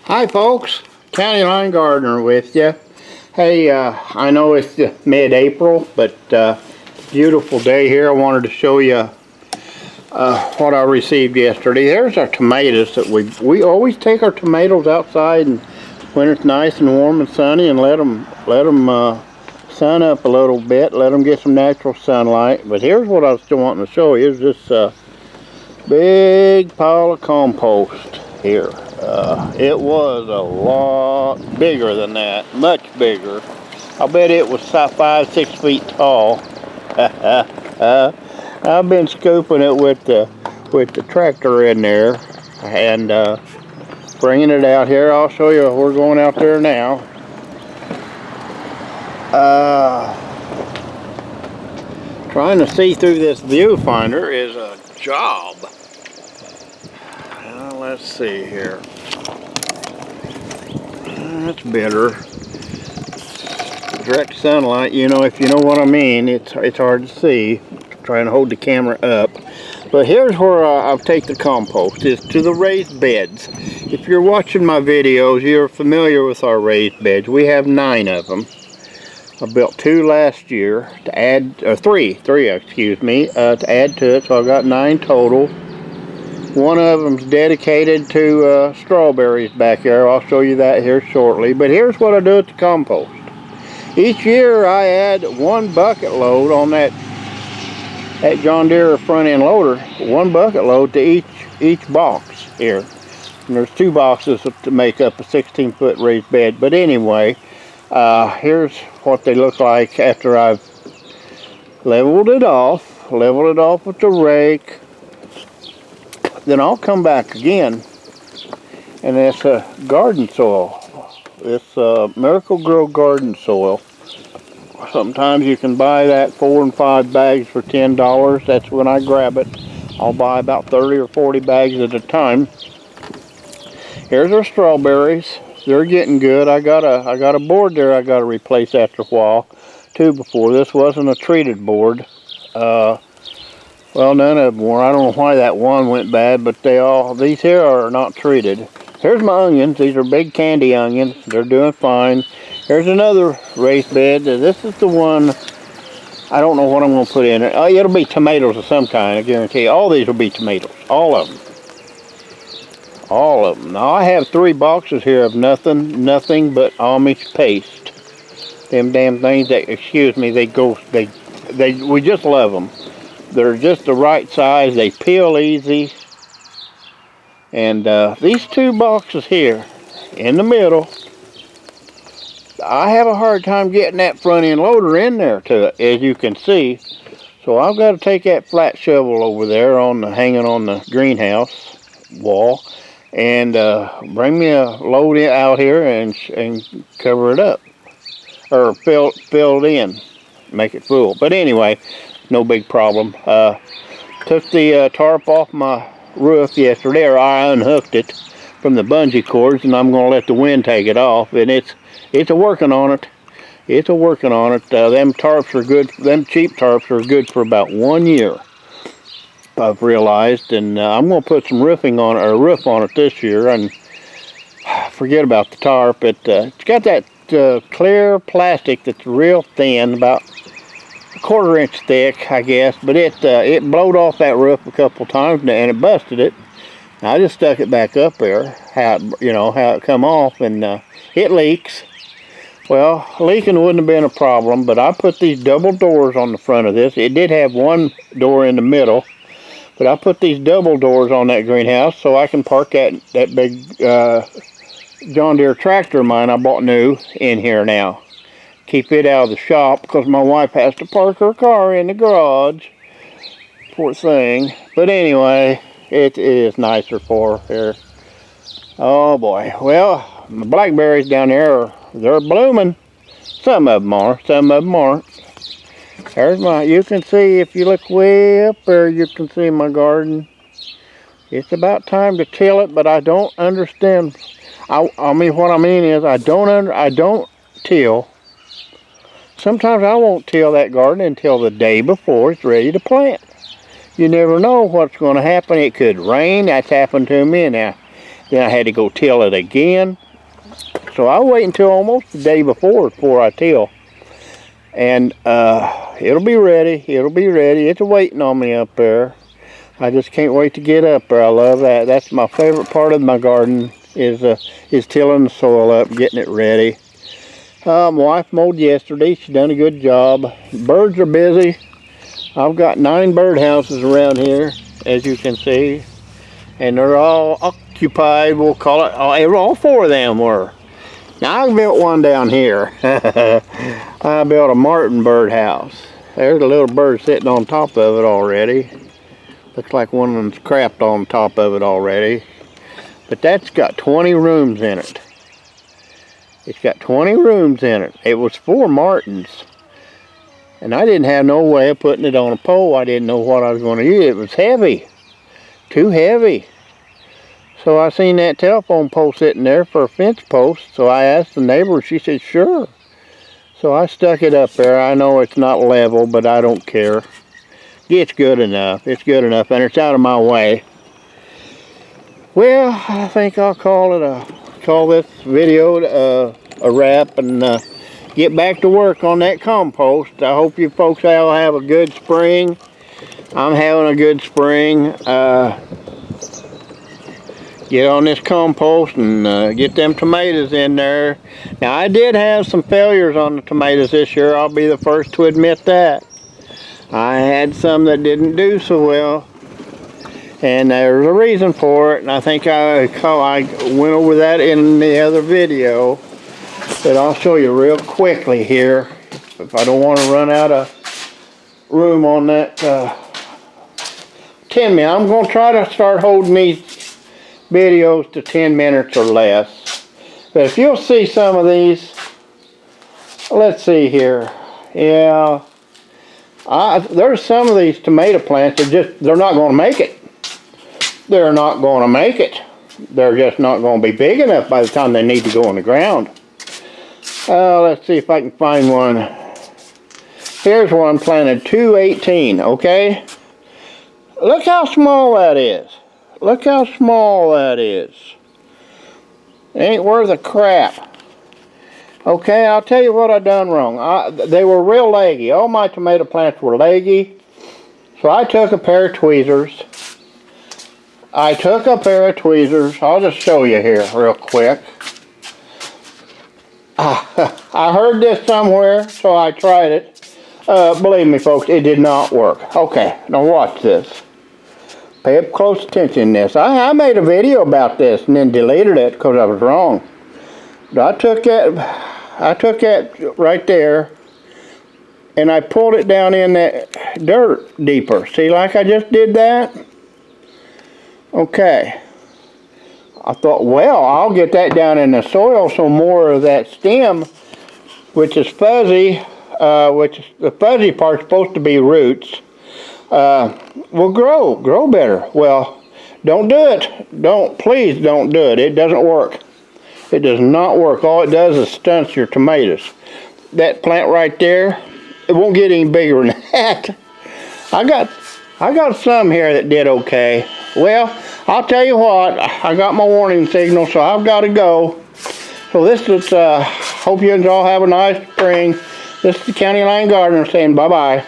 Hi folks, County Line Gardener with you. Hey, I know it's mid-April, but beautiful day here. I wanted to show you what I received yesterday. There's our tomatoes that we always take our tomatoes outside and when it's nice and warm and sunny and let them sun up a little bit, let them get some natural sunlight. But here's what I was still wanting to show you is this big pile of compost here. It was a lot bigger than that, much bigger. I bet it was 5-6 feet tall. I've been scooping it with the tractor in there and bringing it out here. I'll show you. We're going out there now. Trying to see through this viewfinder is a job. Let's see here. That's better. Direct sunlight, you know, if you know what I mean, it's hard to see. Trying to hold the camera up. But here's where I'll take the compost, is to the raised beds. If you're watching my videos, you're familiar with our raised beds. We have 9 of them. I built 2 last year to add, or 3, excuse me, to add to it, so I've got 9 total. One of them's dedicated to strawberries back there. I'll show you that here shortly. But here's what I do with the compost. Each year I add 1 bucket load on that John Deere front end loader. 1 bucket load to each box here. And there's 2 boxes to make up a 16-foot raised bed. But anyway, here's what they look like after I've leveled it off with the rake. Then I'll come back again, and it's garden soil. It's Miracle Grow garden soil. Sometimes you can buy that 4 and 5 bags for $10. That's when I grab it. I'll buy about 30 or 40 bags at a time. Here's our strawberries. They're getting good. I got a board there I got to replace after a while. 2 before. This wasn't a treated board. Well, none of them were. I don't know why that one went bad, but these here are not treated. Here's my onions. These are big candy onions. They're doing fine. Here's another raised bed. This is the one, I don't know what I'm going to put in it. Oh, it'll be tomatoes of some kind, I guarantee you. All these will be tomatoes. All of them. All of them. Now, I have 3 boxes here of nothing but Amish paste. Them damn things, excuse me, we just love them. They're just the right size. They peel easy. And these 2 boxes here in the middle, I have a hard time getting that front end loader in there to it, as you can see. So I've got to take that flat shovel over there hanging on the greenhouse wall and bring me a load out here and cover it up, or fill it in, make it full. But anyway, no big problem. Took the tarp off my roof yesterday, or I unhooked it from the bungee cords, and I'm going to let the wind take it off. And it's a working on it. It's a working on it. Them tarps are good. Them cheap tarps are good for about 1 year, I've realized. And I'm going to put some roof on it this year. And forget about the tarp. It's got that clear plastic that's real thin, about 1/4 inch thick, I guess, but it blowed off that roof a couple times and it busted it. I just stuck it back up there, how it come off, and it leaks. Well, leaking wouldn't have been a problem, but I put these double doors on the front of this. It did have 1 door in the middle, but I put these double doors on that greenhouse so I can park that big John Deere tractor of mine I bought new in here now. Keep it out of the shop because my wife has to park her car in the garage. Poor thing. But anyway, it is nicer for her here. Oh boy. Well, the blackberries down there, they're blooming. Some of them are, some of them aren't. There's you can see, if you look way up there, you can see my garden. It's about time to till it, but I don't understand. I mean, what I mean is I don't till. Sometimes I won't till that garden until the day before it's ready to plant. You never know what's going to happen. It could rain. That's happened to me. And Then I had to go till it again. So I wait until almost the day before I till. And it'll be ready. It'll be ready. It's waiting on me up there. I just can't wait to get up there. I love that. That's my favorite part of my garden is tilling the soil up, getting it ready. My wife mowed yesterday. She done a good job. Birds are busy. I've got 9 bird houses around here, as you can see. And they're all occupied, we'll call it. All 4 of them were. Now I built one down here. I built a martin bird house. There's a little bird sitting on top of it already. Looks like one of them's crapped on top of it already. But that's got 20 rooms in it. It's got 20 rooms in it. It was 4 martins. And I didn't have no way of putting it on a pole. I didn't know what I was going to use. It was heavy. Too heavy. So I seen that telephone pole sitting there for a fence post. So I asked the neighbor. She said, sure. So I stuck it up there. I know it's not level, but I don't care. It's good enough. It's good enough. And it's out of my way. Well, I think I'll call this video a wrap and get back to work on that compost. I hope you folks all have a good spring. I'm having a good spring. Get on this compost and get them tomatoes in there. Now I did have some failures on the tomatoes this year. I'll be the first to admit that. I had some that didn't do so well. And there's a reason for it, and I think I went over that in the other video, but I'll show you real quickly here, if I don't want to run out of room on that 10 minutes. I'm going to try to start holding these videos to 10 minutes or less, but if you'll see some of these, let's see here, yeah, there's some of these tomato plants that they're not going to make it. They're not going to make it. They're just not going to be big enough by the time they need to go in the ground. Let's see if I can find one. Here's one planted 218, okay? Look how small that is. Look how small that is. It ain't worth a crap. Okay, I'll tell you what I done wrong. They were real leggy. All my tomato plants were leggy. So I took a pair of tweezers. I'll just show you here real quick. I heard this somewhere, so I tried it. Believe me, folks, it did not work. Okay, now watch this. Pay up close attention to this. I made a video about this and then deleted it because I was wrong. But I took that right there and I pulled it down in that dirt deeper. See, like I just did that? Okay. I thought, well, I'll get that down in the soil so more of that stem, which is fuzzy, which the fuzzy part's supposed to be roots, will grow better. Well, don't do it. Please don't do it. It doesn't work. It does not work. All it does is stunts your tomatoes. That plant right there, it won't get any bigger than that. I got some here that did okay. Well, I'll tell you what, I got my warning signal, so I've got to go. So this is, hope you all have a nice spring. This is the County Line Gardener saying bye-bye.